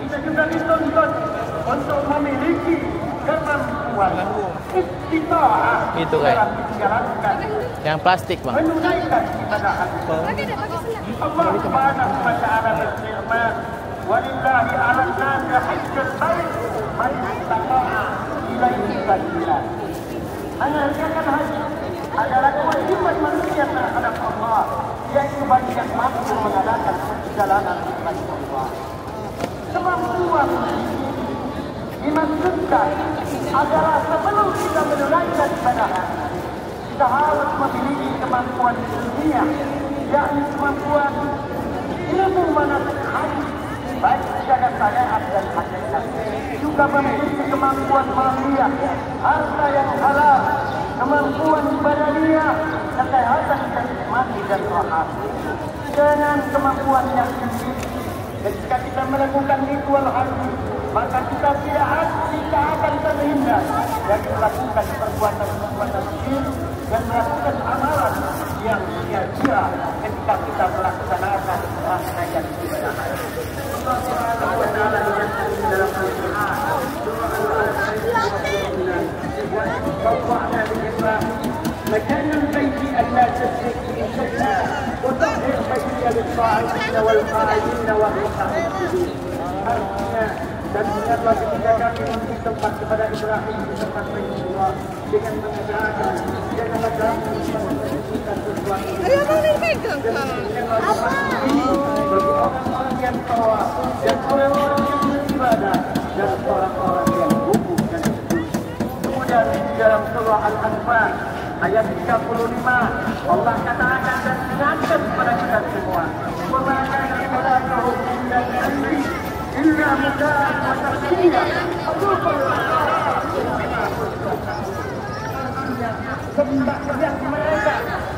Kita juga dituntut untuk memiliki kemampuan istitaah itu kayak yang plastik bang. menunaikan ibadah haji. Allah Subhanahu wa ta'ala berfirman, "Walillahi 'alan nasi hajjul bait man istata'a ilaihi sabila." Mengerjakan haji adalah kewajiban manusia terhadap Allah, yaitu bagi yang mampu mengadakan perjalanan kepada Allah. Kemampuan dimaksudkan adalah sebelum kita menunaikan ibadah haji, kita harus memiliki kemampuan dunia, yakni kemampuan ilmu manasik haji, baik secara syariat dan hakikat, juga memiliki kemampuan maliyah, harta yang halal, kemampuan badaniah, kesehatan jasmani dan rohani. Dengan kemampuan yang tinggi, ketika kita melakukan ritual haji, maka kita akan terhindar dari melakukan perbuatan-perbuatan syirik dan melakukan amalan yang sia-sia ketika kita melaksanakan rangkaian ibadah haji. Allah Subhanahu wa ta'ala menyatakan dalam Al-Qur'an, مكان البيت ألا تشرك به شيئا وطهر بيتي للطائفين والقائمين والركع السجود. Artinya, dan ingatlah ketika kami memberi tempat kepada Ibrahim di tempat Baitullah dengan mengatakan janganlah kamu menunjukkan sesuatu bagi orang-orang yang tawaf dan orang-orang yang beribadah dan orang-orang yang wukuf dan sujud. Kemudian di dalam surah Al-Anfal ayat 35 Allah katakan dan ingatkan kepada kita semua, "Wa ma kana salatuhum illa al-asri illa muka'an wa tasdiya." Sembah mereka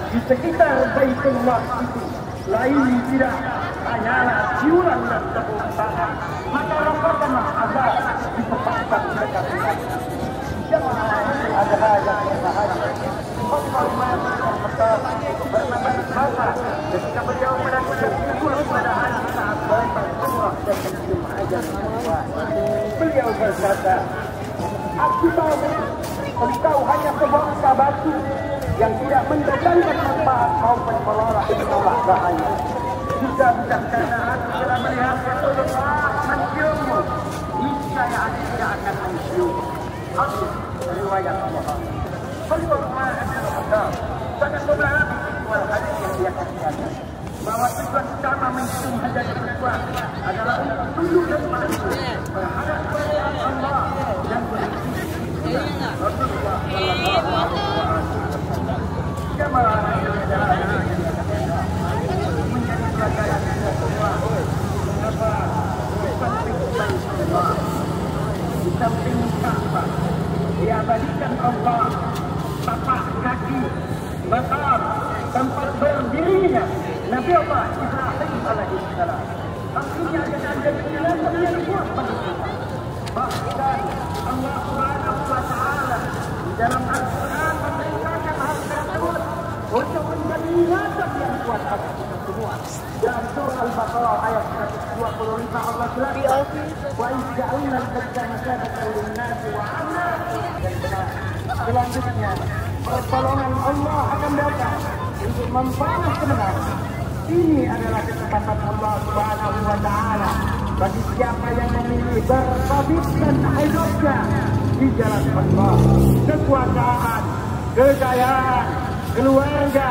di sekitar Baitullah itu lain tidak hanyalah ciuran dan tepuk tangan, maka rasakanlah azab di tempat mereka tinggal. Ada hajat berbahagia. Bernama ketika beliau melakukan ibadah haji saat berangkat umrah dan mencium hajat beliau berkata, "Aku tahu engkau hanya sebangsa batu yang tidak mendatangkan manfaat maupun menolak bahaya. Juga bukan karena aku telah melihat Rasulullah menciummu, niscaya aku tidak akan mencium." Hadis riwayat Bukhari. Beliau sangat beberapa hadis yang dia katakan. bahwa tujuan utama menghitung hajat perempuan adalah untuk tunduk dan patuh terhadap perintah Allah dan perintah Rasulullah sallallahu alaihi wasallam. Jamaah menjadi pelajaran kita semua. Mengapa di samping Ka'bah diabadikan Allah tapak kaki bakar tempat berdirinya Nabi Allah Ibrahim alaihissalam. Artinya ada penjelasan yang kuat bahkan Allah Subhanahu wa taala di dalam Al-Qur'an memerintahkan hal tersebut untuk menjadi ingatan yang kuat bagi kita semua. Dalam surah Al-Baqarah ayat 125 Allah bilang, "Wa ij'alna al-baita masabatan lin-nasi wa 'amna." Dan benar. Selanjutnya, pertolongan Allah akan datang untuk membalas kebenaran. Ini adalah kesempatan Allah Subhanahu wa taala bagi siapa yang memilih berhabiskan hidupnya di jalan Allah. Kekuasaan, kekayaan, keluarga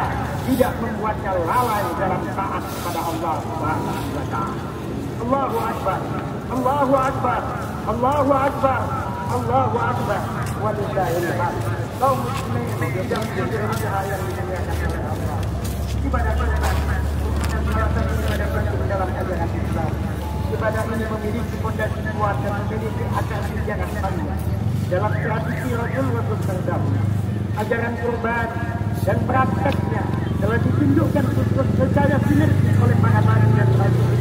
tidak membuatnya lalai dalam taat kepada Allah Subhanahu wa taala. Allahu akbar. Allahu akbar. Allahu akbar. Allahu akbar. Walillahil hamd. Kaum muslimin yang berbahagia yang dimuliakan oleh Allah. Ibadah kita salah satu ibadah dalam ajaran Islam. Ibadah ini memiliki fondasi kuat dan memiliki akar yang panjang. Dalam tradisi Rasul terdahulu, ajaran kurban dan prakteknya telah ditunjukkan secara sinergis oleh para nabi dan rasul